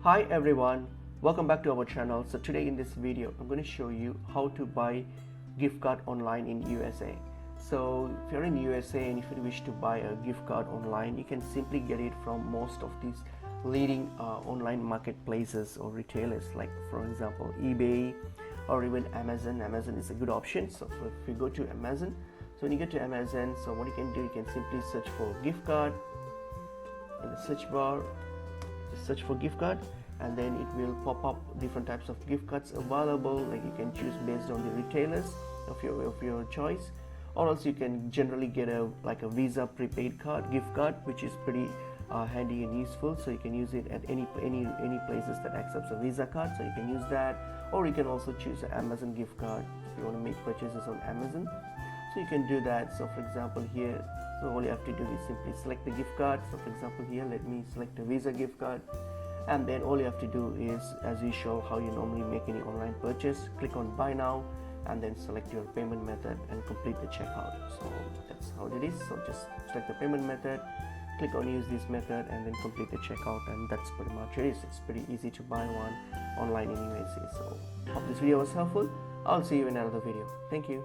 Hi everyone, welcome back to our channel. So today in this video I'm going to show you how to buy gift card online in USA. So if you're in USA and if you wish to buy a gift card online, you can simply get it from most of these leading online marketplaces or retailers, like for example eBay or even Amazon. Amazon is a good option. So if you go to Amazon, so when you get to Amazon, so what you can do, you can simply search for gift card in the search bar. Just search for gift card and then it will pop up different types of gift cards available. Like you can choose based on the retailers of your choice, or else you can generally get a Visa prepaid card, gift card, which is pretty handy and useful. So you can use it at any places that accepts a Visa card, so you can use that. Or you can also choose an Amazon gift card if you want to make purchases on Amazon, so you can do that. So for example here, so all you have to do is simply select the gift card. So for example here, let me select a Visa gift card, and then all you have to do is, as usual, how you normally make any online purchase, click on buy now and then select your payment method and complete the checkout. So that's how it is. So just select the payment method, click on use this method and then complete the checkout, and that's pretty much it. It's pretty easy to buy one online in USA. So hope this video was helpful. I'll see you in another video. Thank you.